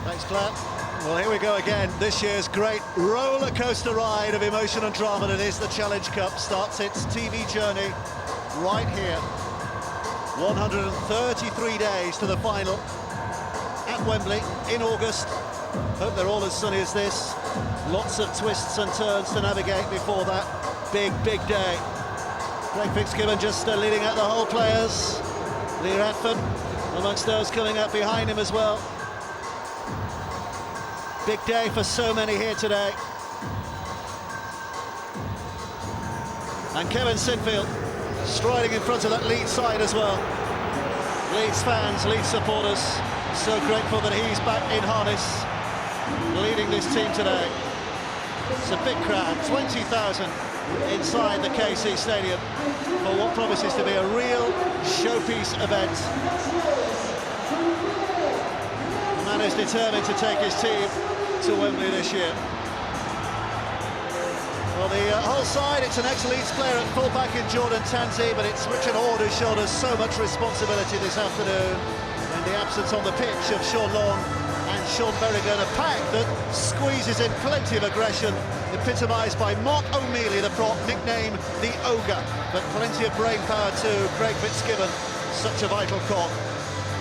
Thanks, Claire. Well, here we go again. This year's great roller coaster ride of emotion and drama that is the Challenge Cup starts its TV journey right here. 133 days to the final at Wembley in August. Hope they're all as sunny as this. Lots of twists and turns to navigate before that big day. Craig Fitzgibbon just leading out the whole players. Lee Radford amongst those coming up behind him as well. Big day for so many here today. And Kevin Sinfield striding in front of that Leeds side as well. Leeds fans, Leeds supporters, so grateful that he's back in harness, leading this team today. It's a big crowd, 20,000 inside the KC Stadium for what promises to be a real showpiece event. The man is determined to take his team to Wembley this year. Well, the whole side, it's an ex-Leeds player at full-back in Jordan Tanzi, but it's Richard Horde who shoulders so much responsibility this afternoon in the absence on the pitch of Sean Long and Sean Berrigan, a pack that squeezes in plenty of aggression, epitomised by Mark O'Mealy, the prop, nicknamed the Ogre, but plenty of brain power too. Craig Fitzgibbon, such a vital cog.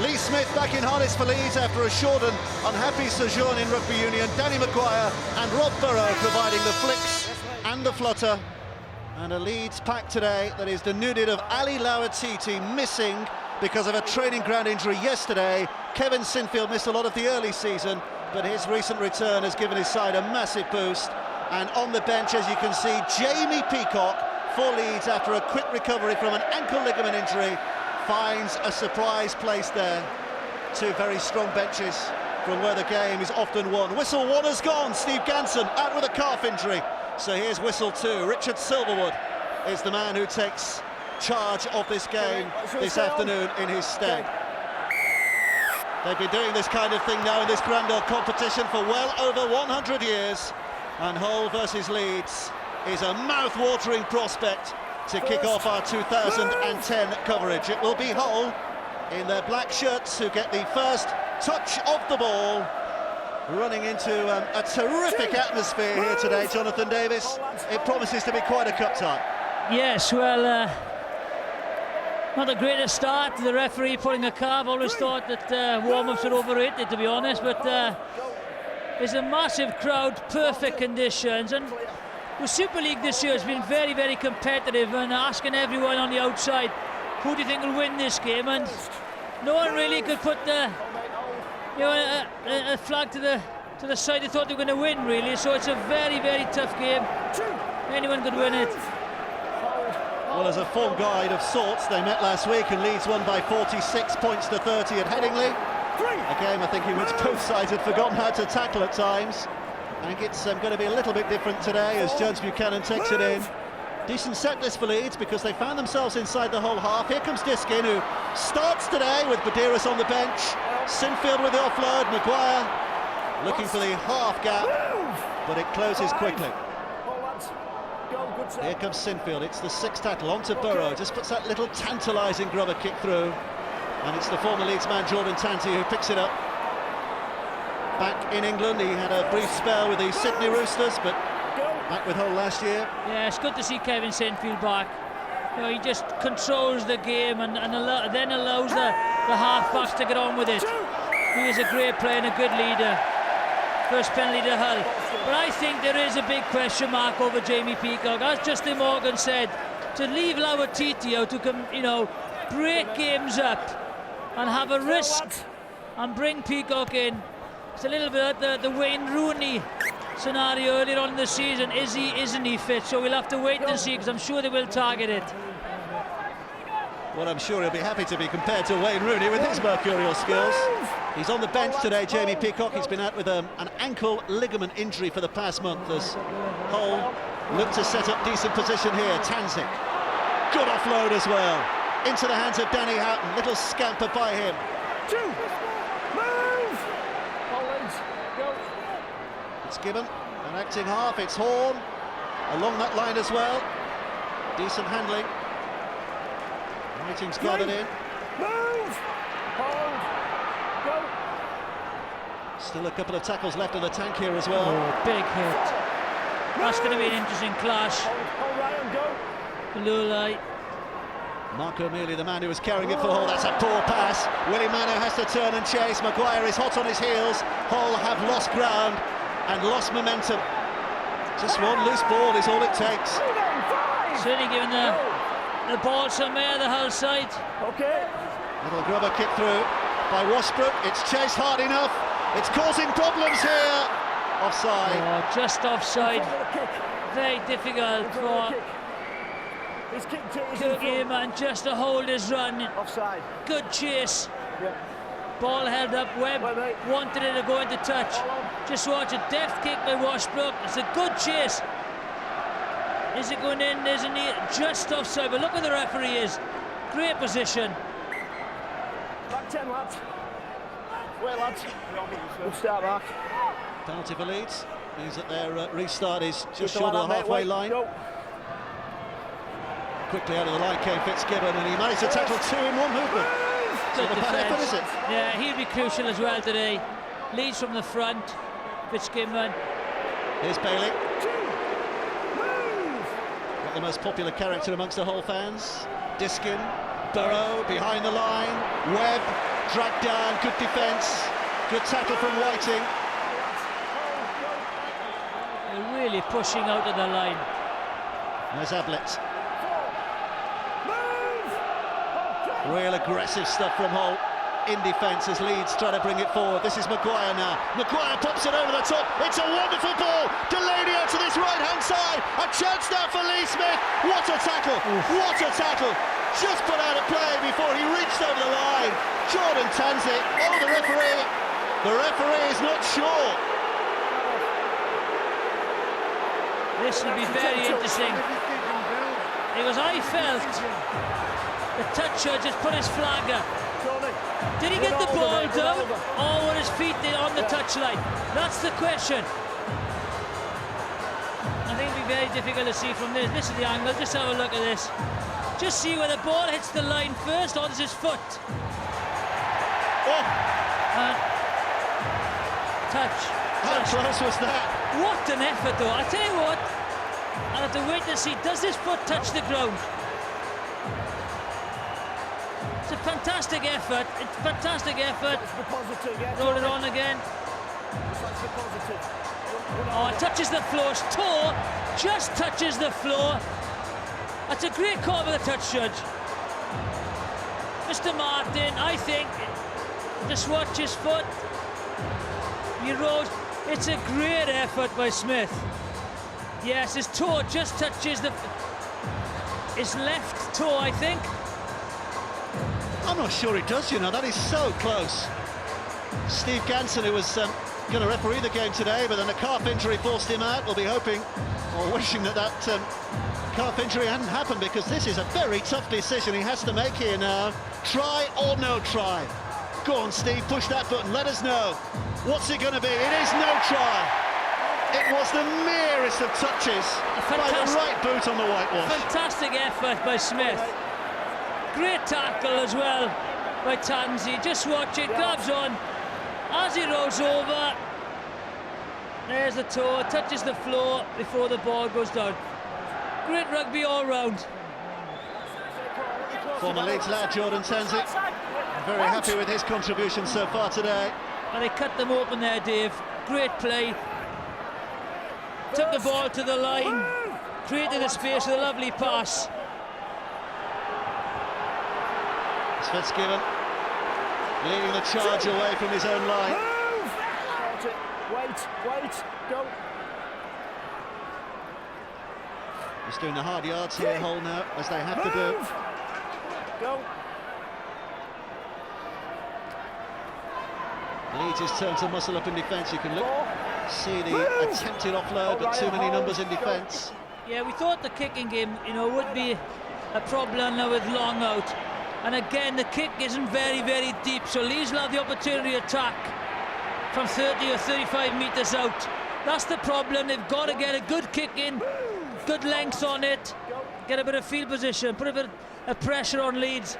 Lee Smith back in harness for Leeds after a short and unhappy sojourn in rugby union. Danny Maguire and Rob Burrow providing the flicks and the flutter. And a Leeds pack today that is denuded of Ali Lawatiti, missing because of a training ground injury yesterday. Kevin Sinfield missed a lot of the early season, but his recent return has given his side a massive boost. And on the bench, as you can see, Jamie Peacock for Leeds after a quick recovery from an ankle ligament injury finds a surprise place there. Two very strong benches from where the game is often won. Whistle one has gone. Steve Ganson out with a calf injury. So here's whistle two. Richard Silverwood is the man who takes charge of this game this afternoon in his stead. They've been doing this kind of thing now in this Grand Old competition for well over 100 years. And Hull versus Leeds is a mouth-watering prospect to kick off our 2010 coverage. It will be Hull in their black shirts who get the first touch of the ball, running into a terrific atmosphere here today, Jonathan Davis. It promises to be quite a cup tie. Yes, well, not the greatest start. The referee pulling a card. Always thought that warm-ups were overrated, to be honest, but there's a massive crowd, perfect conditions, and the Super League this year has been very, very competitive, and asking everyone on the outside, who do you think will win this game? And no one really could put the, a flag to the side they thought they were going to win, really. So it's a very, very tough game. Anyone could win it. Well, as a form guide of sorts, they met last week and Leeds won by 46 points to 30 at Headingley. A game I think in which both sides had forgotten how to tackle at times. I think it's going to be a little bit different today as Jones Buchanan takes it in. Decent set list for Leeds because they found themselves inside the whole half. Here comes Diskin, who starts today with Badiris on the bench. Sinfield with the offload, Maguire looking for the half gap, but it closes quickly. Here comes Sinfield, it's the sixth tackle, onto Burrow, just puts that little tantalising grubber kick through, and it's the former Leeds man Jordan Tanzi who picks it up. Back in England, he had a brief spell with the Sydney Roosters, but back with Hull last year. Yeah, it's good to see Kevin Sinfield back. He just controls the game and then allows the half-backs to get on with it. He is a great player and a good leader. First penalty to Hull. But I think there is a big question mark over Jamie Peacock. As Justin Morgan said, to leave Lawatiti out to break games up and have a risk and bring Peacock in. It's a little bit like the Wayne Rooney scenario earlier on in the season. Is he, isn't he fit? So we'll have to wait and see, because I'm sure they will target it. Well, I'm sure he'll be happy to be compared to Wayne Rooney with his mercurial skills. He's on the bench today, Jamie Peacock. He's been out with an ankle ligament injury for the past month as Hull look to set up decent position here. Tanzi, good offload as well. Into the hands of Danny Houghton. Little scamper by him. It's Gibbon, an acting half, it's Horn, along that line as well. Decent handling. Whiting's got it in. Move! Hold! Go! Still a couple of tackles left in the tank here as well. Oh, big hit. That's going to be an interesting clash. Lulai. Marco Amelia, the man who was carrying it for Hull. That's a poor pass. Willie Mano has to turn and chase. Maguire is hot on his heels. Hull have lost ground and lost momentum. Just one loose ball is all it takes. Certainly giving the ball some air, the Hull side. Okay. Little grubber kick through by Washbrook. It's chased hard enough. It's causing problems here. Offside. Oh, just offside. Very difficult for Kirkman just to hold his run. Offside. Good chase. Yeah. Ball held up. Webb wanted it to go into touch. Just watch a deft kick by Washbrook. It's a good chase. Is it going in? Isn't he? Just offside. But look where the referee is. Great position. Back 10, lads. Well, lads. Good start, Mark. Penalty for Leeds means that their restart is just short of the halfway line. Go. Quickly out of the line came Fitzgibbon, and he managed to tackle two in one movement. Good defence. Is it? Yeah, he'll be crucial as well today. Leads from the front. Fitzgibbon. Here's Bailey. Not the most popular character amongst the Hull fans. Diskin, Burrow behind the line. Webb dragged down. Good defence. Good tackle from Whiting. They're really pushing out of the line. There's Ablett. Real aggressive stuff from Hull in defence as Leeds try to bring it forward. This is Maguire now. Maguire pops it over the top. It's a wonderful ball. Delaney out to this right-hand side. A chance now for Lee Smith. What a tackle. What a tackle. Just put out of play before he reached over the line. Jordan Tanzi. Oh, the referee. The referee is not sure. This will be very interesting. Because I felt the touch judge has put his flag up. Did he get the ball down, or were his feet on the touchline? That's the question. I think it'll be very difficult to see from this. This is the angle. Just have a look at this. Just see where the ball hits the line first, or is his foot? Oh! Touch. How close was that? What an effort, though. I tell you what, I'll have to wait to see. Does his foot touch the ground? It's a fantastic effort. It's a fantastic effort. Roll it on again. Oh, it touches the floor. His toe just touches the floor. That's a great call by the touch judge. Mr. Martin, I think, just watch his foot. He rose. It's a great effort by Smith. Yes, his toe just touches his left toe, I think. I'm not sure it does, you know. That is so close. Steve Ganson, who was going to referee the game today, but then a calf injury forced him out. We'll be hoping or wishing that calf injury hadn't happened, because this is a very tough decision he has to make here now. Try or no try? Go on, Steve, push that button. Let us know. What's it going to be? It is no try. It was the merest of touches by the right boot on the whitewash. Fantastic effort by Smith. Great tackle as well by Tanzi. Just watch it, grabs on as he rolls over. There's the toe, touches the floor before the ball goes down. Great rugby all round. Former Leeds lad Jordan Tanzi, very happy with his contribution so far today. And they cut them open there, Dave. Great play. Took the ball to the line, created the space with a lovely pass. It's Fitzgibbon leading the charge away from his own line. Wait, go. He's doing the hard yards here, Hull now, as they have to do. Go. Leeds is turned to muscle up in defence. You can see the attempted offload, but too many numbers in defence. Yeah, we thought the kicking game, would be a problem now with long out. And again, the kick isn't very, very deep, so Leeds will have the opportunity to attack from 30 or 35 metres out. That's the problem. They've got to get a good kick in, good length on it, get a bit of field position, put a bit of pressure on Leeds.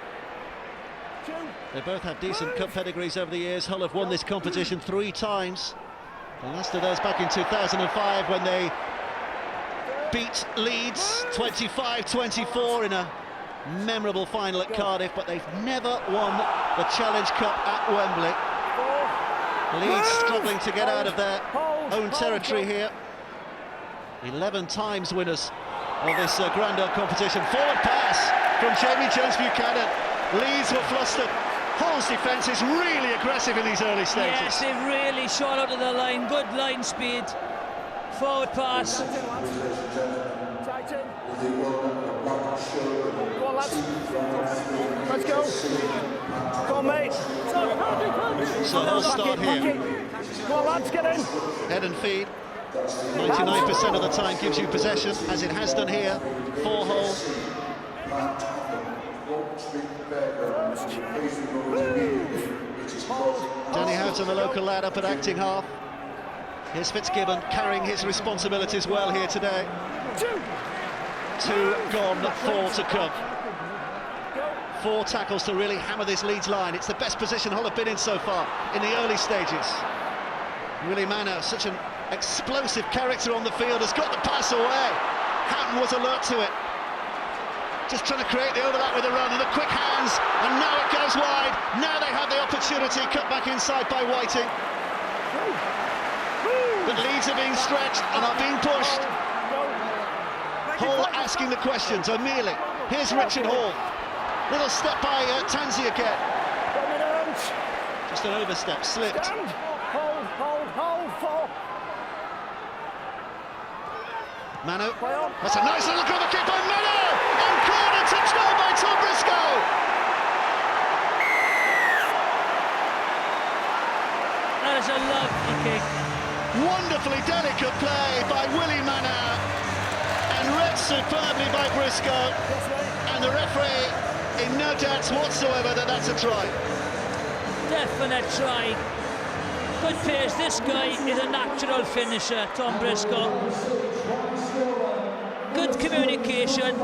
They both have decent cup pedigrees over the years. Hull have won this competition 3 times. The last of those back in 2005 when they beat Leeds 25-24 in a memorable final at Cardiff, but they've never won the Challenge Cup at Wembley. Leeds struggling to get out of their own territory here. 11 times winners of this grand old competition. Forward pass from Jamie Jones-Buchanan. Leeds were flustered. Hull's defence is really aggressive in these early stages. Yes, they've really shot out of the line. Good line speed. Forward pass. Tighten. Go on, lads. Let's go. Go on, mate. So Hull start here. Go on, lads, get in. Head and feed. 99% of the time gives you possession, as it has done here for Hull. Danny Houghton, the local lad up at acting half. Here's Fitzgibbon carrying his responsibilities well here today. 2 gone, 4 to come. 4 tackles to really hammer this Leeds line. It's the best position Hull have been in so far in the early stages. Willie Manor, such an explosive character on the field, has got the pass away. Houghton was alert to it. Just trying to create the overlap with the run, and the quick hands, and now it goes wide. Now they have the opportunity, cut back inside by Whiting. But Leeds are being stretched and are being pushed. Hall asking the questions, O'Mealy. Here's Richard Hall. Little step by Tansey again. Just an overstep, slipped. Stand. Hold, 4. Manu, that's a nice little cover kick by Manu! And corner, touched goal by Tom Briscoe! That is a lovely kick. Wonderfully delicate play by Willie Manu, and read superbly by Briscoe, and the referee in no doubts whatsoever that that's a try. Definite try. Good pace. This guy is a natural finisher, Tom Briscoe. Good communication.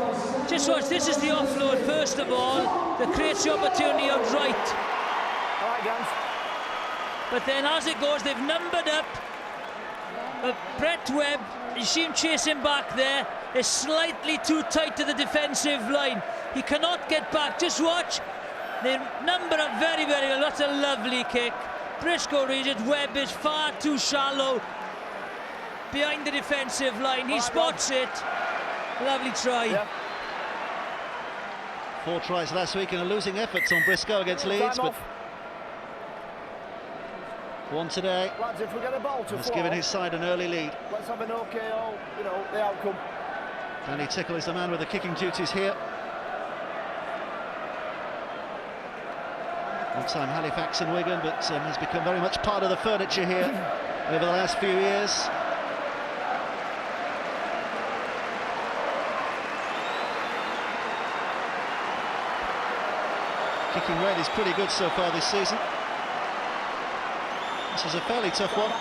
Just watch, this is the offload first of all that creates the opportunity out right. All right, guys. But then as it goes, they've numbered up. But Brett Webb, you see him chasing back there, is slightly too tight to the defensive line. He cannot get back. Just watch. They number up very, very well. That's a lovely kick. Briscoe reads it. Webb is far too shallow behind the defensive line. He spots it. Lovely try. Yeah. 4 tries last week in a losing effort on Briscoe against Leeds, but one today. Lads, if we get a ball to Has 4, given his side an early lead. let's have an OKO, the outcome. Danny Tickle is the man with the kicking duties here. One time Halifax and Wigan, but has become very much part of the furniture here over the last few years. Kicking rate is pretty good so far this season. This is a fairly tough one.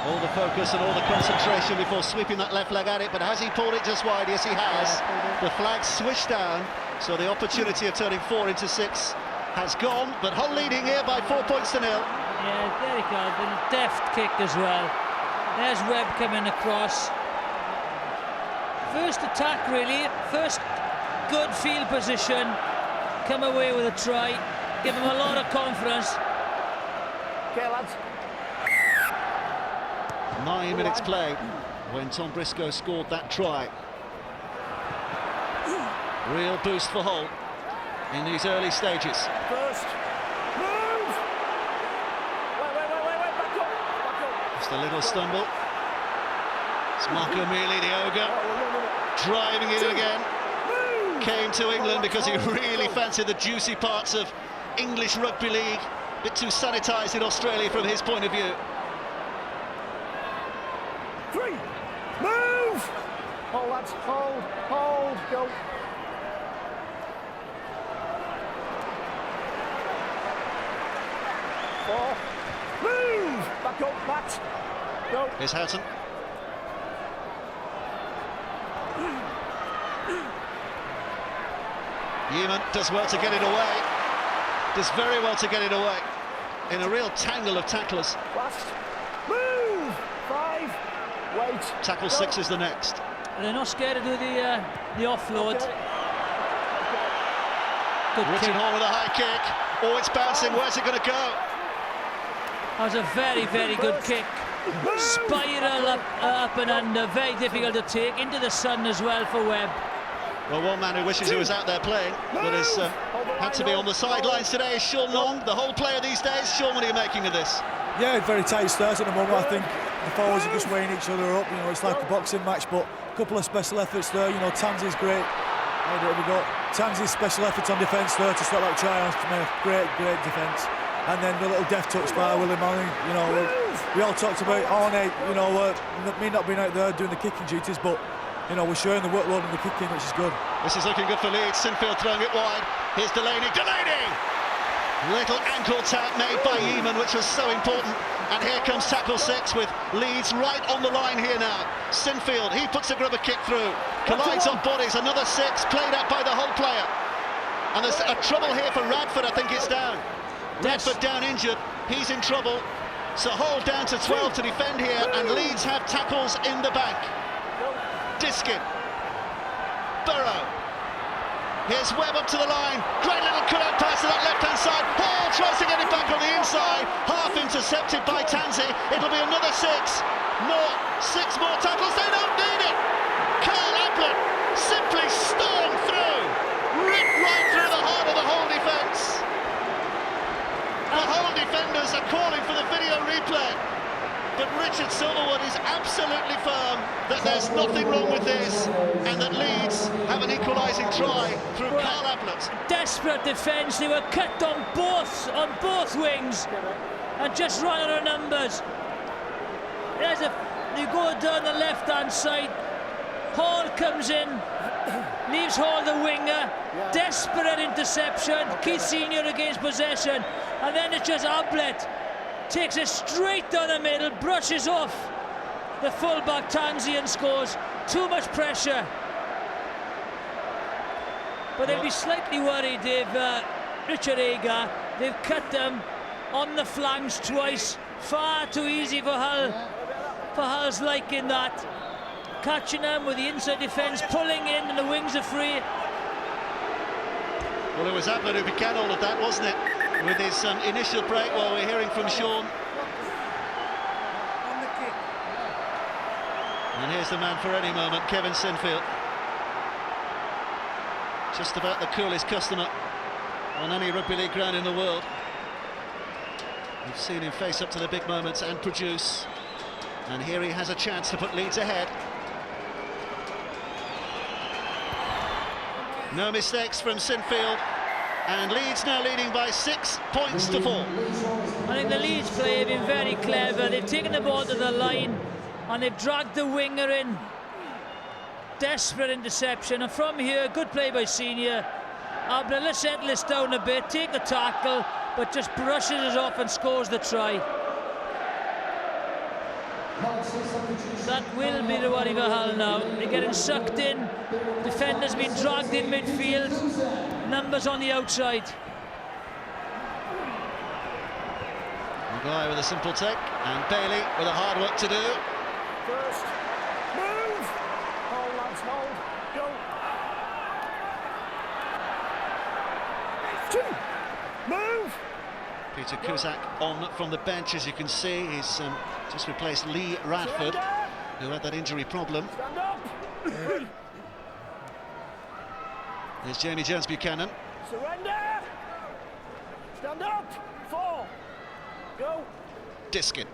All the focus and all the concentration before sweeping that left leg at it, but has he pulled it just wide? Yes, he has. The flag switched down, so the opportunity of turning 4 into 6 has gone, but Hull leading here by 4 points to 0. Yeah, there you go. The deft kick as well. There's Webb coming across. First attack, really. First good field position. Come away with a try. Give him a lot of confidence. Okay, lads. 9 minutes played when Tom Briscoe scored that try. Real boost for Hull in these early stages. First. Move! Wait, back up. Just a little stumble. It's Mark O'Mealy, the ogre, driving it in again. Came to England because he really fancied the juicy parts of English Rugby League. A bit too sanitised in Australia from his point of view. 3. Move! Hold, lads. Hold. Go. 4. Move! Back up, Matt. Go. Here's Houghton. Yeaman does well to get it away. Does very well to get it away. In a real tangle of tacklers. Last. Move! 5. Wait. Tackle 6 is the next. They're not scared to do the offload. Okay. Good Richard kick. Hall with a high kick. Oh, it's bouncing. Where's it going to go? That was a very, very good kick. Spiral up and under. Very difficult to take. Into the sun as well for Webb. Well, one man who wishes he was out there playing, but has had to be on the sidelines today is Sean Long, the whole player these days. Sean, what are you making of this? Yeah, very tight start at the moment. I think the forwards are just weighing each other up. You know, it's like a boxing match, but a couple of special efforts there. You know, Tansy's great. There we go. Tansy's special efforts on defence there to start like try-ons to make great defence. And then the little deft touch by Willie Manning. You know, we all talked about Arne, you know, me not being out there doing the kicking duties, but you know, we're showing the workload and the kicking, which is good. This is looking good for Leeds. Sinfield throwing it wide. Here's Delaney. Delaney! Little ankle tap made by Yeaman, which was so important. And here comes tackle 6 with Leeds right on the line here now. Sinfield, he puts a grubber kick through. Collides on bodies. Another 6 played out by the whole player. And there's a trouble here for Radford. I think it's down. Radford down injured. He's in trouble. So Hall down to 12 to defend here. And Leeds have tackles in the bank. Diskin, Burrow, here's Webb up to the line, great little cut-out pass to that left-hand side, Hall tries to get it back on the inside, half intercepted by Tansy, it'll be another 6 more tackles, they don't need it! Carl Ablett simply stormed through, ripped right through the heart of the whole defence. The whole defenders are calling for the video replay. But Richard Silverwood is absolutely firm that there's nothing wrong with this and that Leeds have an equalising try through Carl Ablett. Desperate defence. They were cut on both wings and just run out of numbers. They go down the left-hand side. Hall comes in, leaves Hall the winger. Desperate interception. Keith Senior against possession, and then it's just Ablett. Takes it straight down the middle, brushes off the fullback Tansy and scores. Too much pressure. But they'll be slightly worried if Richard Agar, they've cut them on the flanks twice. Far too easy for Hull. For Hull's liking that. Catching them with the inside defence, pulling in, and the wings are free. Well, it was Ablett who began all of that, wasn't it? With his initial break, while we're hearing from Sean. And here's the man for any moment, Kevin Sinfield. Just about the coolest customer on any rugby league ground in the world. We've seen him face up to the big moments and produce. And here he has a chance to put Leeds ahead. No mistakes from Sinfield. And Leeds now leading by 6 points to 4. I think the Leeds play have been very clever. They've taken the ball to the line and they've dragged the winger in. Desperate interception, and from here, good play by Senior. Ablett, let's settle this down a bit, take the tackle, but just brushes it off and scores the try. That will be the worry for Hull now. They're getting sucked in. Defenders been dragged in midfield. Numbers on the outside. Maguire with a simple take, and Bailey with a hard work to do. First. Move! Hold, lads, hold. Go. 2. Move! Peter Cusack on from the bench, as you can see. He's just replaced Lee Radford, who had that injury problem. Stand up! There's Jamie Jones-Buchanan. Surrender! Stand up! 4. Go. Diskin.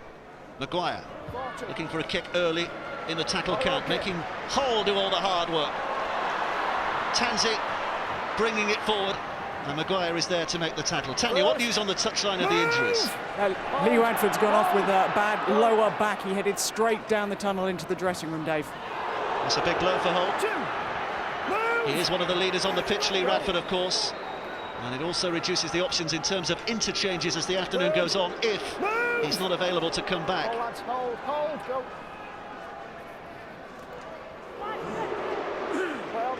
Maguire 40. looking for a kick early in the tackle count, making Hall do all the hard work. Tansy bringing it forward, and Maguire is there to make the tackle. Tanya, what news on the touchline of the injuries? Lee Radford's gone off with a bad lower back. He headed straight down the tunnel into the dressing room, Dave. That's a big blow for Hall. 2. Move! He is one of the leaders on the pitch, Lee Radford, of course. And it also reduces the options in terms of interchanges as the afternoon goes on, if he's not available to come back. Hold, lads, hold, go.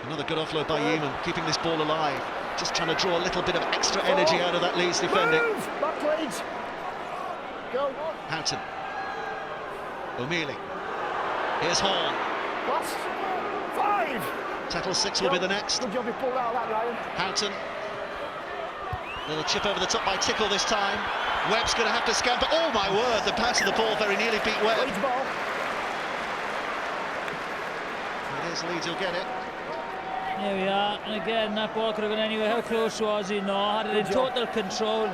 Another good offload by Yeaman, keeping this ball alive. just trying to draw a little bit of extra energy out of that Leeds defending. Move! Back Leeds. Go. Houghton. O'Mealy. Here's Hall. Last 5. Tackle 6 will be the next. Good job you pulled out of that, Ryan. Houghton. Little chip over the top by Tickle this time. Webb's going to have to scamper. Oh my word, the pass of the ball very nearly beat Webb. Leeds ball. It is Leeds who'll get it. There we are, and again that ball could have gone anywhere. How close was he? No, had it in total control.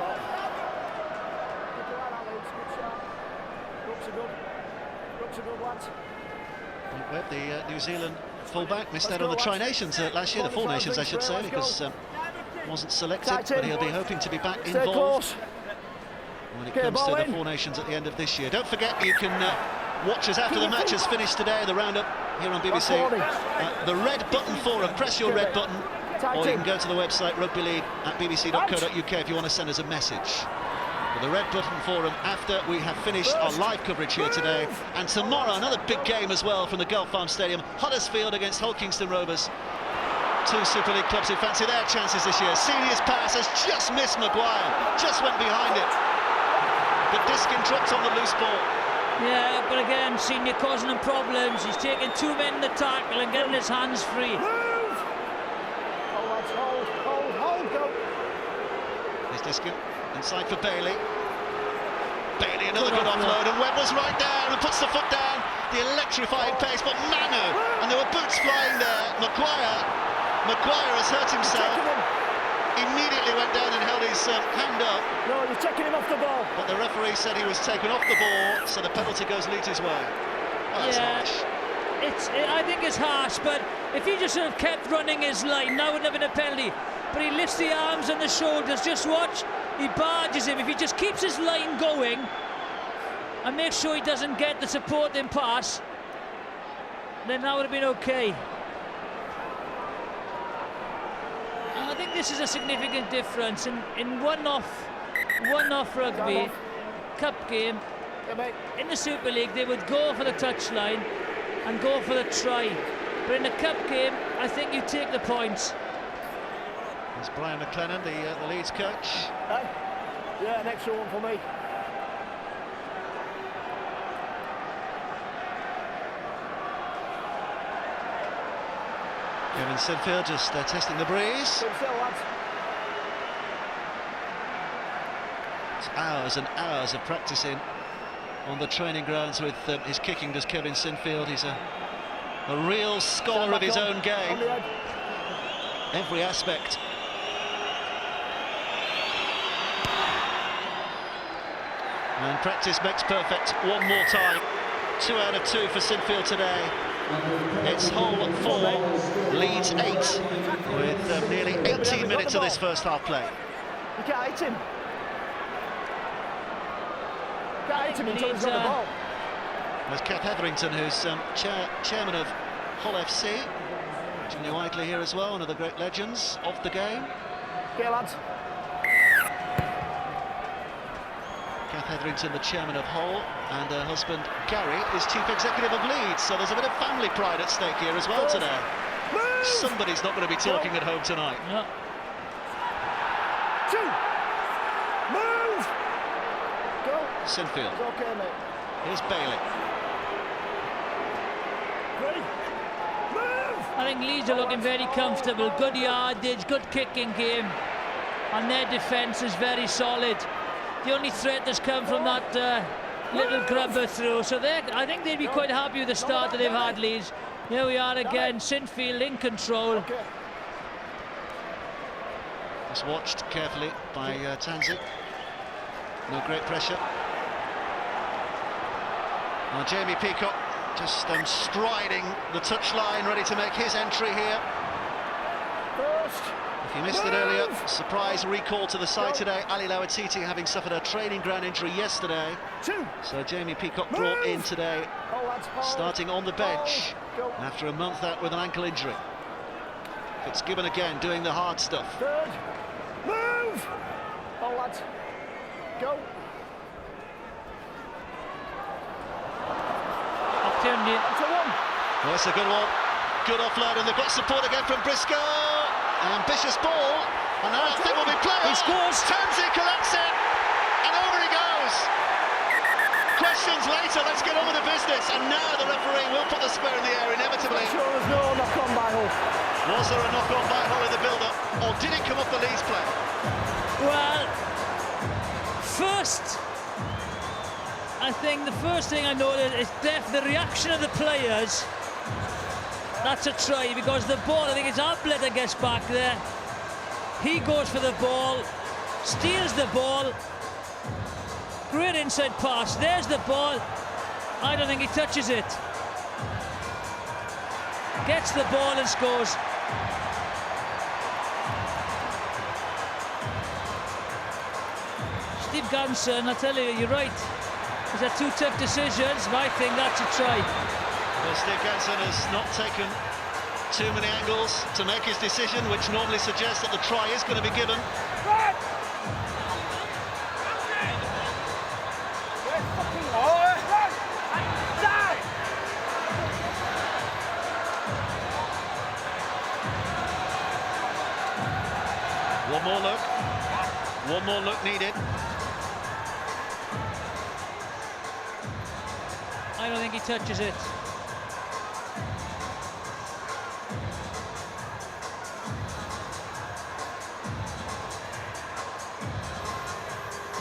Webb, the New Zealand fullback, missed out on the Tri-Nations last year, the Four Nations I should say, because wasn't selected, but he'll be hoping to be back involved when it comes to the Four Nations at the end of this year. Don't forget, you can watch us after the match has finished today, the roundup here on BBC. The red button forum, press your red button, or you can go to the website rugbyleague@bbc.co.uk if you want to send us a message. But the red button forum after we have finished our live coverage here today. And tomorrow, another big game as well from the Gulf Farm Stadium, Huddersfield against Hull Kingston Rovers. Two Super League clubs who fancy their chances this year. Senior's pass has just missed Maguire, just went behind it. But Diskin dropped on the loose ball. Yeah, but again, Senior causing him problems. He's taking 2 men in the tackle and getting his hands free. Move! Hold, go. Here's Diskin, inside for Bailey. Bailey, another good offload, and Webb was right there and puts the foot down. The electrifying pace, but Manu, and there were boots flying there. Maguire has hurt himself. Immediately went down and held his hand up. No, you're taking him off the ball. But the referee said he was taken off the ball, so the penalty goes Leeds' way. Oh, that's harsh. I think it's harsh, but if he just sort of kept running his line, that wouldn't have been a penalty. But he lifts the arms and the shoulders. Just watch, he barges him. If he just keeps his line going and makes sure he doesn't get the supporting pass, then that would have been okay. And I think this is a significant difference in one-off rugby cup game. In the Super League, they would go for the touchline and go for the try. But in the cup game, I think you take the points. There's Brian McLennan, the Leeds coach. Yeah, an extra one for me. Kevin Sinfield just testing the breeze. It's hours and hours of practicing on the training grounds with his kicking, does Kevin Sinfield. He's a real scholar of his own game. Every aspect. And practice makes perfect one more time. 2 out of 2 for Sinfield today. It's Hull 4, Leeds 8, with nearly 18 minutes of this first half play. You can't hit him. Can't hit him until he's got the ball. There's Kath Hetherington, who's chairman of Hull FC. Jimmy Whiteley here as well, one of the great legends of the game. Okay, lads. Kath Hetherington, the chairman of Hull, and her husband Gary is chief executive of Leeds, so there's a bit of family pride at stake here as well today. Move! Somebody's not going to be talking at home tonight. No. 2. Move! Go. Sinfield. It's okay, mate. Here's Bailey. 3. Move! I think Leeds are looking very comfortable. Good yardage, good kicking game, and their defence is very solid. The only threat has come from that little grubber through, so I think they'd be quite happy with the start that they've had, Leeds. Here we are again, Sinfield in control. Just watched carefully by Tanzi. No great pressure. Now Jamie Peacock just striding the touchline, ready to make his entry here. First. If you missed it earlier, surprise recall to the side today. Ali Lawatiti having suffered a training ground injury yesterday. 2. So Jamie Peacock brought in today, starting on the bench after a month out with an ankle injury. Fitzgibbon again doing the hard stuff. 3rd. Move! Oh, lads. Go. Opportunity. Well, that's a good one. Good offload, and they've got support again from Briscoe. Ambitious ball, And now I think will be played. He scores. Tansey collects it, and over he goes. Questions later, let's get on with the business. And now the referee will put the square in the air, inevitably. Sure, there's no knock-on by Hull. Was there a knock-on by Hull in the build-up, or did it come off the Leeds player? Well, I think the first thing I noted is the reaction of the players. That's a try, because the ball, I think it's Ablett that gets back there. He goes for the ball, steals the ball. Great inside pass, there's the ball. I don't think he touches it. Gets the ball and scores. Steve Ganson, I tell you, you're right. These are two tough decisions, but I think that's a try. Well, Steve Ganson has not taken too many angles to make his decision, which normally suggests that the try is going to be given. One more look needed. I don't think he touches it.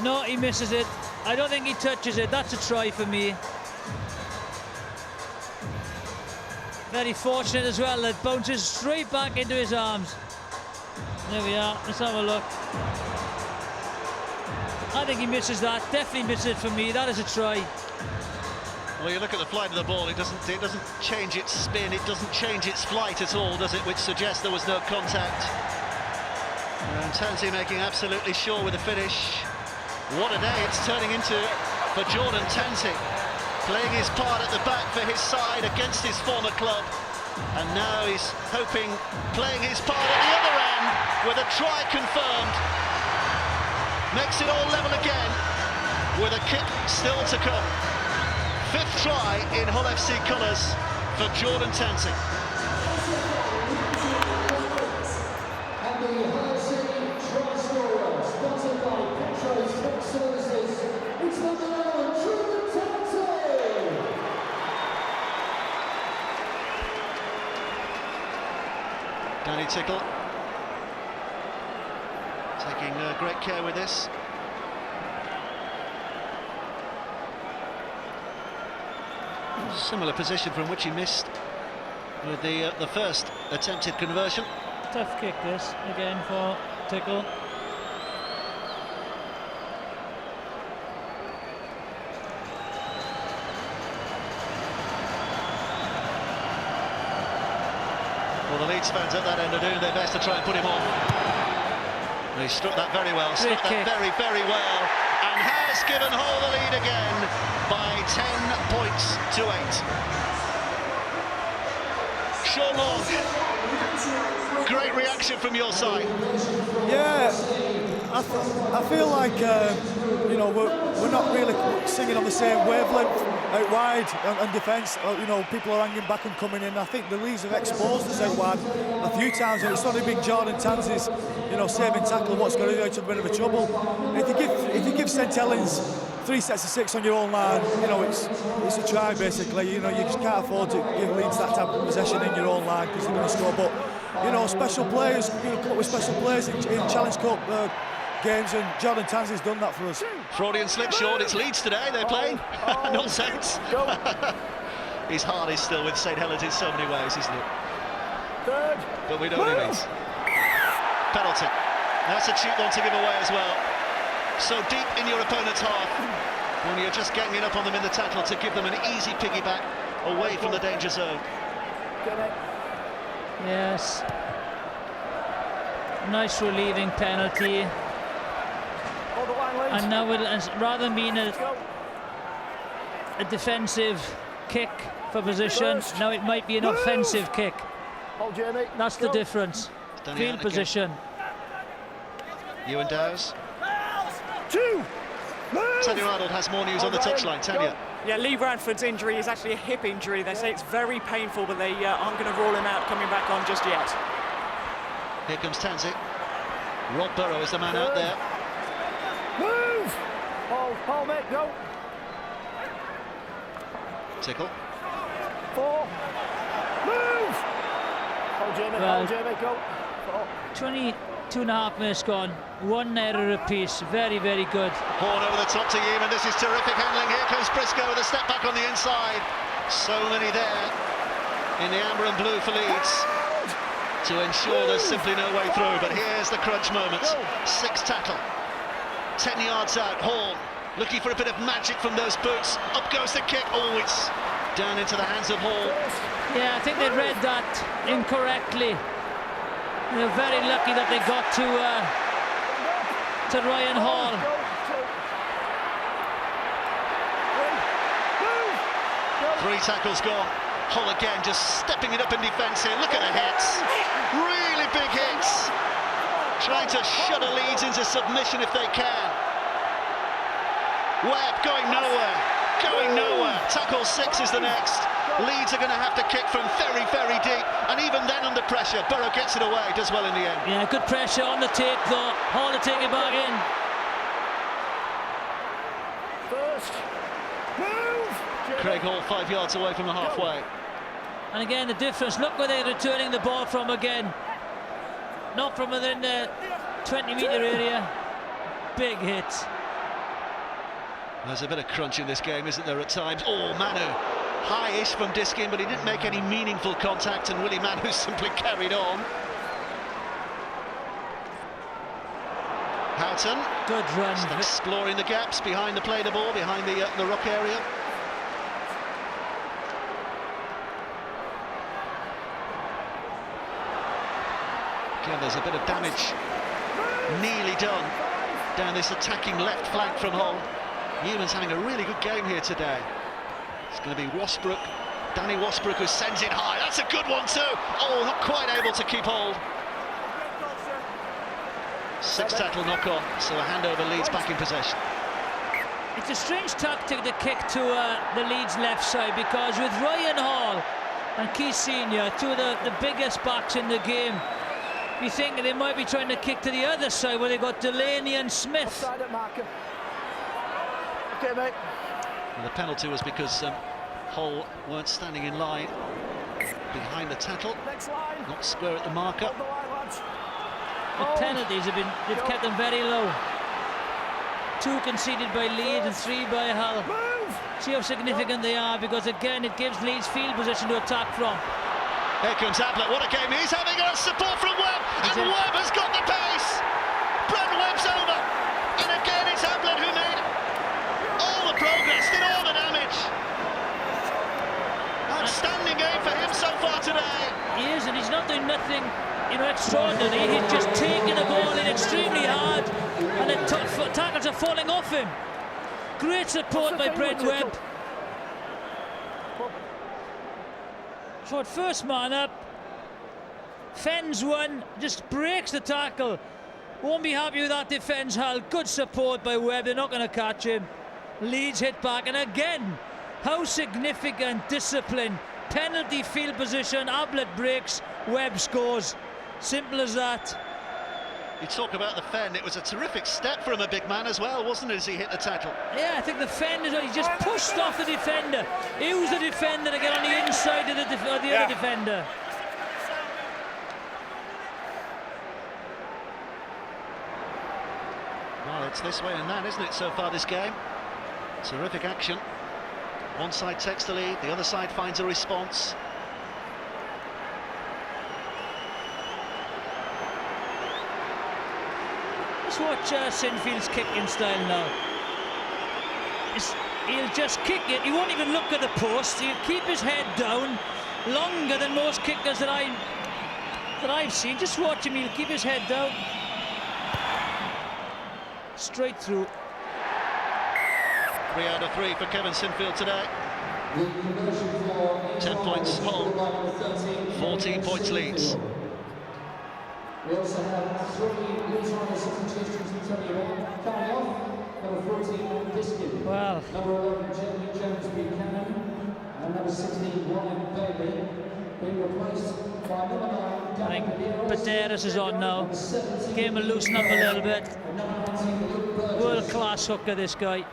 No, he misses it. I don't think he touches it. That's a try for me. Very fortunate as well, that bounces straight back into his arms. There we are, let's have a look. I think he misses that, definitely misses it for me. That is a try. Well, you look at the flight of the ball, it doesn't change its spin, it doesn't change its flight at all, does it? Which suggests there was no contact. And Tansey making absolutely sure with the finish. What a day it's turning into for Jordan Tansey, playing his part at the back for his side against his former club, and now he's hoping, playing his part at the other end with a try confirmed. Makes it all level again with a kick still to come. Fifth try in Hull FC colours for Jordan Tansey. Danny Tickle taking great care with this. Similar position from which he missed with the first attempted conversion. Tough kick this, again for Tickle. Well, the Leeds fans at that end are doing their best to try and put him on. And he struck that very well, struck that very, very well, and has given Hull the lead again by 10 points to 8. Sean Long, great reaction from your side. Yeah, I feel like you know, we're not really singing on the same wavelength out wide and defence. You know, people are hanging back and coming in. I think the Leeds have exposed us out wide a few times, and it's only been Jordan Tansey's, you know, saving tackle what's got to do out of a bit of a trouble. If you give St Helens 3 sets of 6 on your own line, you know, it's a try basically. You know, you just can't afford to give Leeds that type of possession in your own line because they're going to score. But you know, special players, you know, come up with special players in Challenge Cup games, and Jordan Tansey's done that for us. Freudian slip, Sean. It's Leeds today. They're playing. Not Saints. His heart is still with St Helens in so many ways, isn't it? Third. But we know what he means. Penalty. That's a cheap one to give away as well. So deep in your opponent's half when you're just ganging up on them in the tackle to give them an easy piggyback away from the danger zone. Yes. Nice relieving penalty. And now rather than being a defensive kick for position, now it might be an offensive kick. That's the difference. Field position. Ewan Dowes. Tanya Arnold has more news on the touchline. Tanya. Yeah, Lee Bradford's injury is actually a hip injury. They say it's very painful, but they aren't going to rule him out coming back on just yet. Here comes Tansey. Rob Burrow is the man out there. Move! Hold, mate, go. Tickle. 4. Move! Hold, Jamie, go. 4. 22.5 minutes gone. 1 error apiece. Very, very good. Horn over the top to Yeaman. This is terrific handling. Here comes Briscoe with a step back on the inside. So many there in the amber and blue for Leeds to ensure there's simply no way through. But here's the crunch moment. 6th tackle. 10 yards out. Horn looking for a bit of magic from those boots. Up goes the kick. Oh, it's down into the hands of Hall. Yeah, I think they read that incorrectly. They're very lucky that they got to Ryan Hall. 3 tackles gone. Hall again just stepping it up in defence here. Look at the hits. Really big hits. Trying to shudder Leeds into submission if they can. Webb going nowhere. Going nowhere. Tackle 6 is the next. Leeds are going to have to kick from very, very deep. And even then under pressure, Burrow gets it away. Does well in the end. Yeah, good pressure on the take though. Hall to take it back in. First. Move! Craig Hall 5 yards away from the halfway. And again, the difference. Look where they're returning the ball from again. Not from within the 20-metre area. Big hit. There's a bit of crunch in this game, isn't there, at times? Oh, Manu, high-ish from Diskin, but he didn't make any meaningful contact, and Willie Manu simply carried on. Houghton. Good run. Just exploring the gaps behind the play the ball, behind the ruck area. Again, there's a bit of damage nearly done down this attacking left flank from Hull. Newman's having a really good game here today. It's going to be Wasbrook, Danny Wasbrook, who sends it high. That's a good one too. Oh, not quite able to keep hold. 6th tackle knock on, so a handover. Leeds back in possession. It's a strange tactic to kick to the Leeds left side, because with Ryan Hall and Keith Senior, 2 of the biggest backs in the game, you think they might be trying to kick to the other side where they got Delaney and Smith. Okay, mate. And the penalty was because Hull weren't standing in line behind the tackle. Next line. Not square at the marker. Hold the line, lads. The penalties they've kept them very low. 2 conceded by Leeds and 3 by Hull. Move. See how significant they are, because again it gives Leeds field position to attack from. Here comes Ablett. What a game he's having. A support from Webb, and Webb has got the pace. Brent Webb's over, and again it's Ablett who made all the progress, did all the damage. Outstanding game for him so far today. He is, and he's not doing nothing, extraordinary. He's just taking the ball in extremely hard, and the tackles are falling off him. Great support by Brent Webb. So at first man up, fends one, just breaks the tackle. Won't be happy with that defence, Hull. Good support by Webb, they're not going to catch him. Leeds hit back, and again, how significant discipline. Penalty field position, Ablett breaks, Webb scores. Simple as that. You talk about the fend, it was a terrific step from a big man as well, wasn't it, as he hit the tackle? Yeah, I think the fend is, he just pushed off the defender. He was the defender to get on the inside of the other defender. Well, it's this way and that, isn't it, so far this game? Terrific action. One side takes the lead, the other side finds a response. Let's watch Sinfield's kicking style now. He'll just kick it, he won't even look at the post, he'll keep his head down longer than most kickers that I've seen. Just watch him, he'll keep his head down. Straight through. 3 out of 3 for Kevin Sinfield today. 10 points Hull, 14 points Leeds. We also have 3 Leeds Rhinos substitutions from Tony coming off. Number 14, Diskin. Well. Number 11, Jeremy Jones Buchanan. And number 16, Ryan Bailey, being replaced by number 9, I think Baderas is on now. Game will loosen up a little bit. World-class hooker, this guy.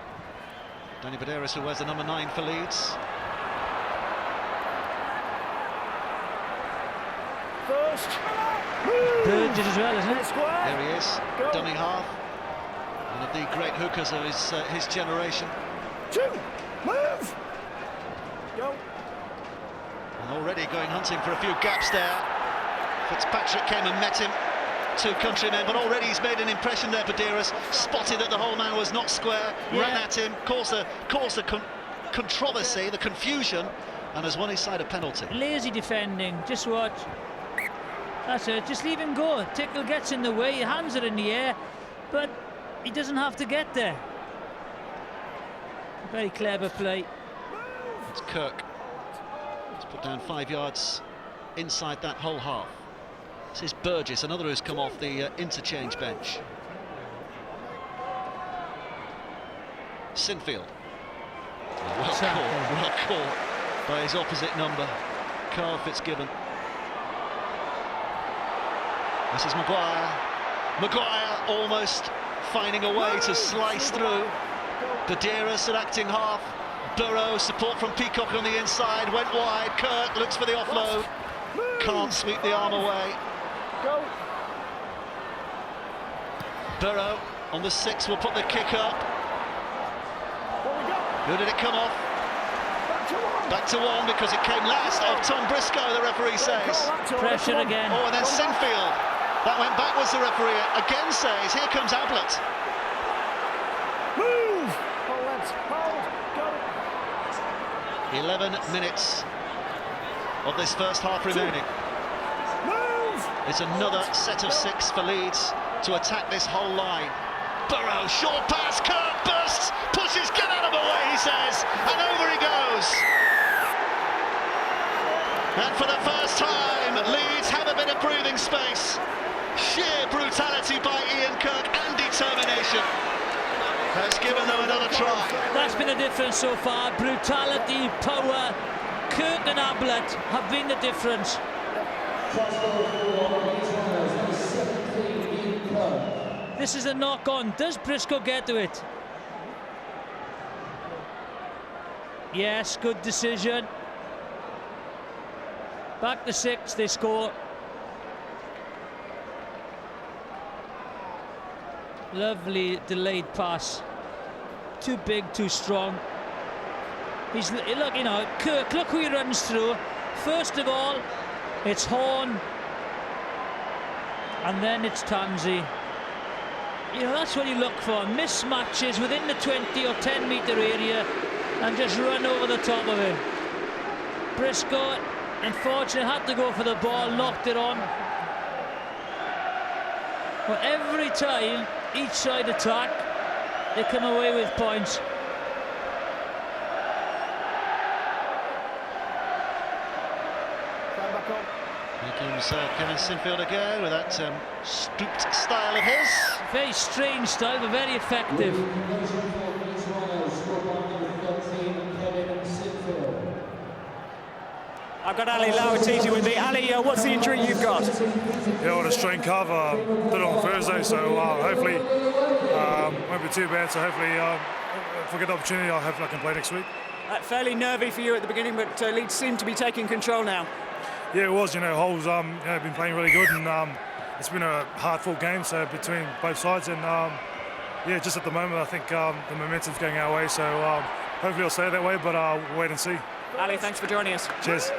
Danny Baderas, who wears the number 9 for Leeds. First. Burgess as well, isn't it? There he is, dummy half. One of the great hookers of his generation. 2, move. Go. And already going hunting for a few gaps there. Fitzpatrick came and met him. 2 countrymen, but already he's made an impression there. Baderas spotted that the whole man was not square, ran at him, caused the controversy, the confusion, and has won his side a penalty. Lazy defending, just watch. That's it, just leave him go. Tickle gets in the way, hands are in the air, but he doesn't have to get there. Very clever play. It's Kirk. He's put down 5 yards inside that whole half. This is Burgess, another who's come off the interchange bench. Sinfield. Well caught by his opposite number, Carl Fitzgibbon. This is Maguire. Maguire almost finding a way to slice through. Baderas at acting half. Burrow, support from Peacock on the inside, went wide. Kirk looks for the offload. Can't sweep the arm away. Go. Burrow on the 6 will put the kick up. Who did it come off? Back to 1 because it came last of Tom Briscoe, the referee says. Pressure again. Oh, and then Sinfield. That went backwards, the referee again says. Here comes Ablett. Move. Hold. Go. 11 minutes of this first half remaining. Move. It's another set of 6 for Leeds to attack this whole line. Burrow, short pass, Kirk bursts, pushes, get out of the way, he says, and over he goes. And for the first time, Leeds have a bit of breathing space. Sheer brutality by Ian Kirk and determination has given them another try. That's been the difference so far. Brutality, power. Kirk and Ablett have been the difference. This is a knock-on. Does Briscoe get to it? Yes, good decision. Back to 6, they score. Lovely delayed pass. Too big, too strong. He's, look, you know, Kirk, look who he runs through. First of all, it's Horn. And then it's Tansey. You know, that's what you look for. Mismatches within the 20 or 10 metre area and just run over the top of it. Briscoe, unfortunately, had to go for the ball, knocked it on. But every time each side attack, they come away with points. Here comes Kevin Sinfield again with that stooped style of his. Very strange style, but very effective. I've got Ali Lawatizi with me. Ali, what's the injury you've got? Yeah, well, a strained calf. Did it on Thursday, so hopefully won't be too bad. So hopefully, if I get the opportunity, hopefully I can play next week. Fairly nervy for you at the beginning, but Leeds seem to be taking control now. Yeah, it was. You know, Hull's been playing really good, and it's been a hard-fought game. So between both sides, and yeah, just at the moment, I think the momentum's going our way. So hopefully, I'll stay that way. But we'll wait and see. Ali, thanks for joining us. Cheers.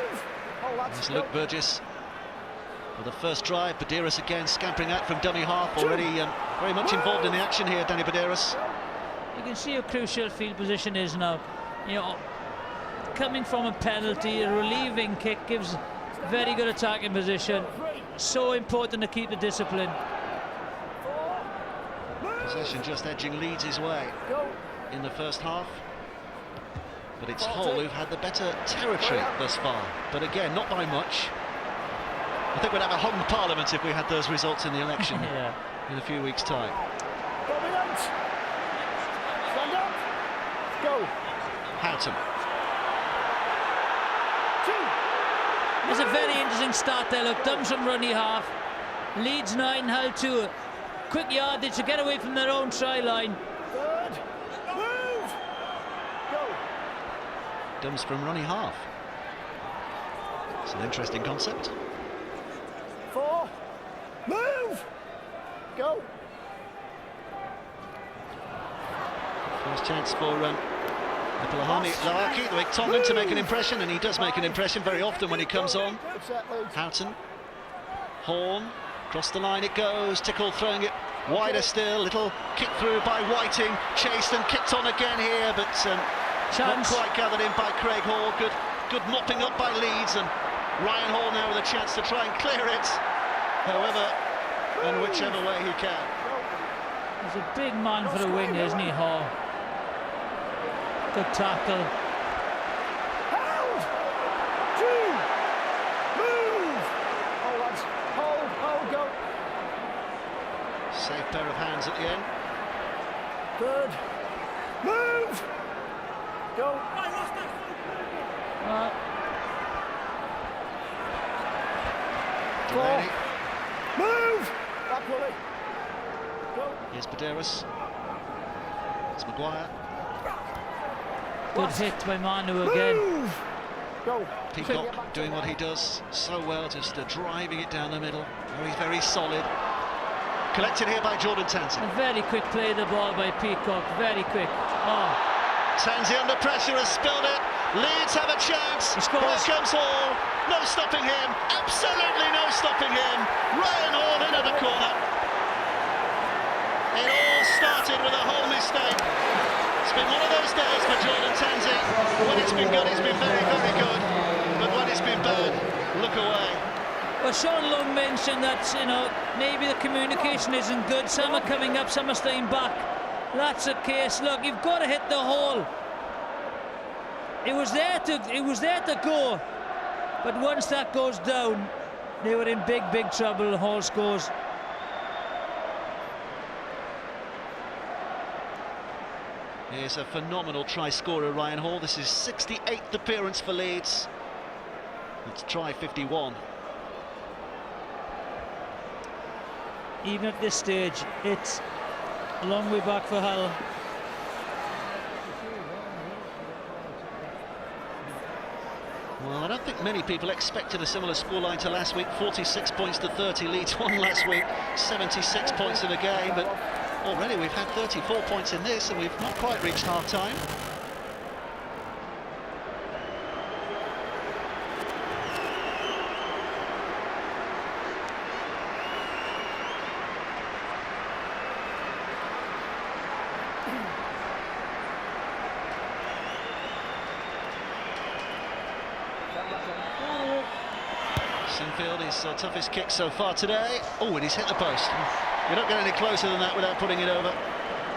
There's Luke Burgess for the first drive. Baderas again scampering out from dummy half. Already very much involved in the action here, Danny Baderas. You can see how crucial field position is now. You know, coming from a penalty, a relieving kick gives very good attacking position. So important to keep the discipline. Possession just edging Leeds' way in the first half. But it's Hull who've had the better territory thus far. But again, not by much. I think we'd have a hung parliament if we had those results in the election in a few weeks' time. Stand up. Go. Houghton. It's a very interesting start there. Look, comes from runny half. Leeds 9, Hull 2. Quick yardage to get away from their own try line. Third. Move. Go. Comes from runny half. It's an interesting concept. 4. Move. Go. First chance for Lawaki, the big Tongan, to make an impression, and he does make an impression very often when he comes on. Houghton, Horn, across the line it goes, Tickle throwing it wider still, little kick through by Whiting, chased and kicked on again here, but not quite gathered in by Craig Hall. Good mopping up by Leeds, and Ryan Hall now with a chance to try and clear it, however and whichever way he can. He's a big man for a winger, isn't he, Hall? Good tackle. Hold! 2! Move! Hold, lads. Hold, go. Safe pair of hands at the end. 3rd. Move! Go. Delaney. Move! Back, Willie. Go. Here's Baderas. It's Maguire. Good hit by Manu again. Move! Go. Peacock doing what he does so well, just driving it down the middle. Very, very solid. Collected here by Jordan Tansey. A very quick play of the ball by Peacock, very quick. Oh. Tansey under pressure has spilled it. Leeds have a chance. Here comes Hall. No stopping him. Absolutely no stopping him. Ryan Hall into the corner. It all started with a Hall mistake. It's been one of those days for Jordan Tansey. When it's been good, it's been very, very good. But when it's been bad, look away. Well, Sean Long mentioned that, you know, maybe the communication isn't good. Some are coming up, some are staying back. That's the case. Look, you've got to hit the hole. It was there to go. But once that goes down, they were in big, big trouble. Hall scores. Here's a phenomenal try scorer, Ryan Hall. This is 68th appearance for Leeds. It's try 51. Even at this stage, it's a long way back for Hull. Well, I don't think many people expected a similar scoreline to last week. 46 points to 30. Leeds won last week. 76 points in the game, but already we've had 34 points in this, and we've not quite reached half-time. Sinfield, his toughest kick so far today. Oh, and he's hit the post. You don't get any closer than that without putting it over.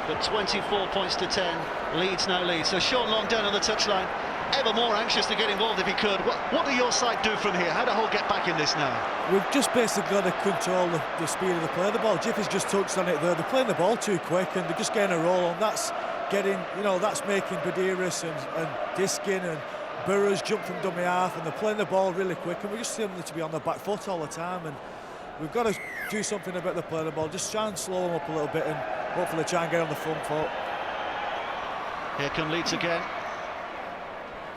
But 24 points to 10. Leeds now lead. So Sean Long down on the touchline, ever more anxious to get involved if he could. What do your side do from here? How do Hull get back in this now? We've just basically got to control the speed of the play. The ball, Jiffy's just touched on it there. They're playing the ball too quick, and they're just getting a roll on. That's getting, you know, that's making Baderas and Diskin and Burrows jump from dummy half, and they're playing the ball really quick, and we just seem to be on the back foot all the time, and we've got to do something about the play of the ball. Just try and slow them up a little bit and hopefully try and get on the front foot. Here come Leeds again.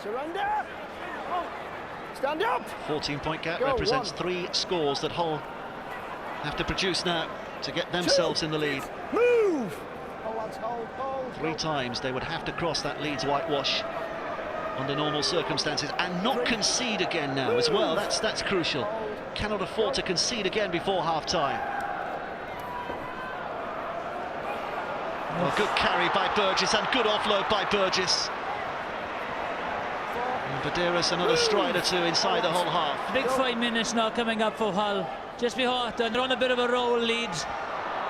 Surrender. Stand up. 14-point gap. Go, represents 1. 3 scores that Hull have to produce now to get themselves 2. in the lead. Move. Hold, lads, hold. 3 times they would have to cross that Leeds whitewash under normal circumstances, and not concede again now as well. That's crucial. Cannot afford to concede again before half-time. Well, good carry by Burgess and good offload by Burgess. And Baderas another stride or two inside the whole half. Big 5 minutes now coming up for Hull. Just before they're on a bit of a roll, Leeds.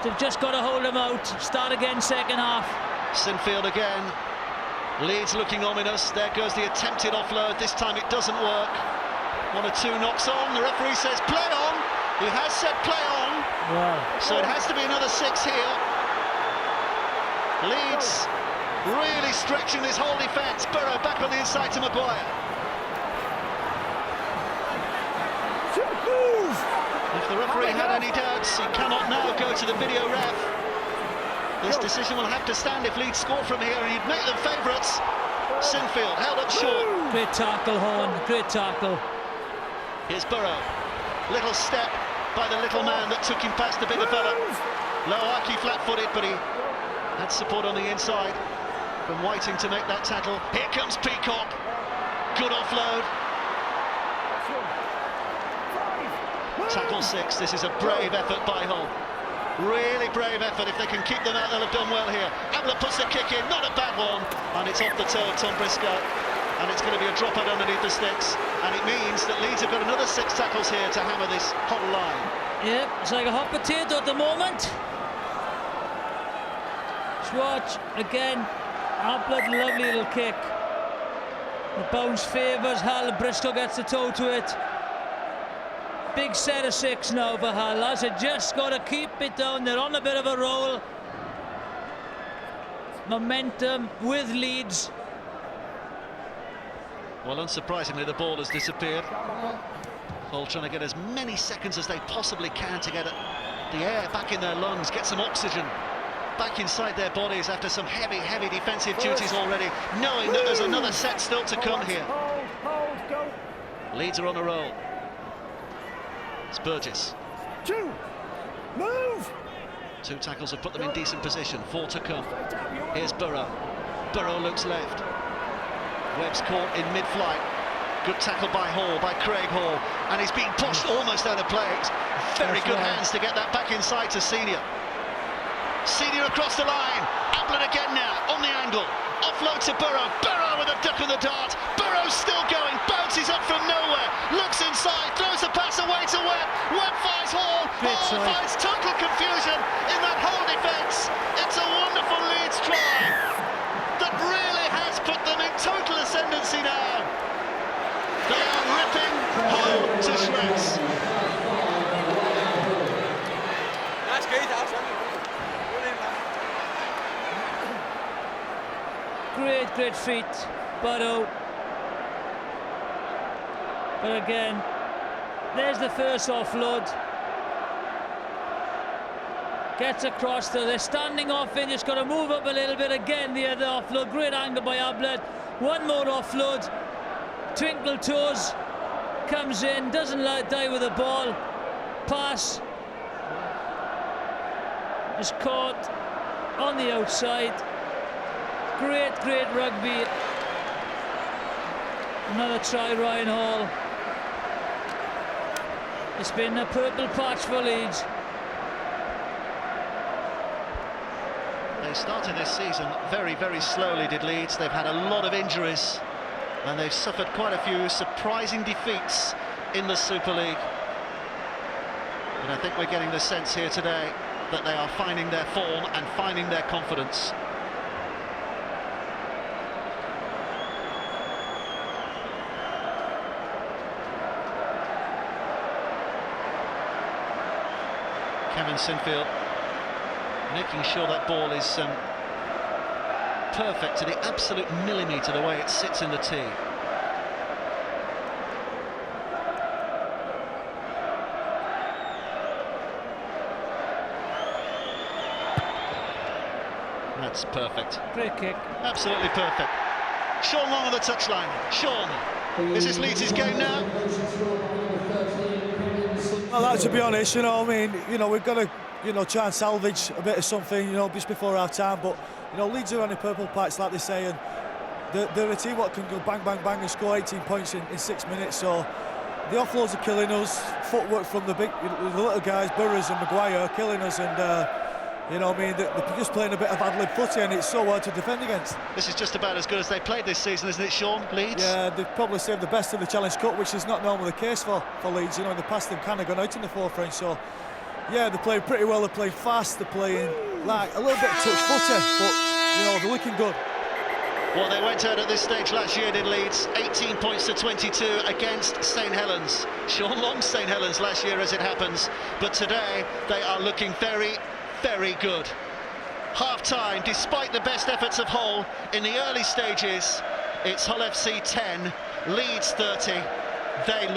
They've just got to hold them out. Start again second half. Sinfield again. Leeds looking ominous. There goes the attempted offload. This time it doesn't work. 1 or 2 knocks on. The referee says play on. He has said play on. Wow. So it has to be another 6 here. Leeds really stretching this whole defence. Burrow back on the inside to Maguire. Move! If the referee had any doubts, he cannot now go to the video ref. This decision will have to stand if Leeds score from here, and you'd make them favourites. Sinfield held up short. Great tackle, Horn, great tackle. Here's Burrow. Little step by the little man that took him past the bigger fella. Loaki flat-footed, but he had support on the inside from Whiting to make that tackle. Here comes Peacock. Good offload. Tackle 6. This is a brave effort by Hull. Really brave effort. If they can keep them out, they'll have done well here. Abler puts the kick in, not a bad one, and it's off the toe of Tom Briscoe, and it's going to be a dropout underneath the sticks, and it means that Leeds have got another 6 tackles here to hammer this Hull line. Yeah, it's like a hot potato at the moment. Swatch again. Abler, lovely little kick. The bounce favours Hull. Briscoe gets the toe to it. Big set of 6 now for Hull. Lads have just got to keep it down. They're on a bit of a roll. Momentum with Leeds. Well, unsurprisingly, the ball has disappeared. Hull trying to get as many seconds as they possibly can to get the air back in their lungs, get some oxygen back inside their bodies after some heavy, heavy defensive duties already, knowing that there's another set still to come here. Hold, go. Leeds are on a roll. It's Burgess. 2. Move! 2 tackles have put them in decent position. 4 to come. Here's Burrow. Burrow looks left. Webb's caught in mid-flight. Good tackle by Hall, by Craig Hall, and he's being pushed almost out of play. Very good hands to get that back inside to Senior. Senior across the line. Abler again now on the angle. Offload to Burrow. Burrow with a duck of the dart. Burrow's still going. Bounces up from nowhere. Looks inside. Throws the pass away to Webb. Webb finds Hall. Hall finds total confusion in that whole defence. It's a wonderful Leeds try that really has put them in total ascendancy now. They are ripping Hull to shreds. That's good, Great feat, Burrow. But again, there's the first offload. Gets across to the standing off in, just got to move up a little bit again. The other offload, great angle by Abler. One more offload. Twinkle toes, comes in, doesn't die with the ball. Pass is caught on the outside. Great rugby. Another try, Ryan Hall. It's been a purple patch for Leeds. They started this season very, very slowly, did Leeds. They've had a lot of injuries, and they've suffered quite a few surprising defeats in the Super League. But I think we're getting the sense here today that they are finding their form and finding their confidence. Kevin Sinfield making sure that ball is perfect to the absolute millimetre the way it sits in the tee. That's perfect. Great kick. Absolutely perfect. Sean Long on the touchline. Sean, is this Leeds' game now? Well, to be honest, you know, I mean, you know, we've got to, you know, try and salvage a bit of something, you know, just before our time. But, you know, Leeds are on a purple patch, like they say, and they're a team that can go bang, bang, bang and score 18 points in 6 minutes. So the offloads are killing us. Footwork from the little guys, Burrows and Maguire, are killing us, and you know, I mean, they're just playing a bit of ad-lib footy, and it's so hard to defend against. This is just about as good as they played this season, isn't it, Sean? Leeds? Yeah, they've probably saved the best of the Challenge Cup, which is not normally the case for Leeds. You know, in the past they've kind of gone out in the forefront. So, yeah, they're playing pretty well. They're playing fast. They're playing like a little bit touch footy, but you know, they're looking good. Well, they went out at this stage last year, did Leeds, 18 points to 22 against St Helens. Sean Long St Helens last year, as it happens, but today they are looking very, very good. Half-time, despite the best efforts of Hull in the early stages, it's Hull FC 10, Leeds 30. They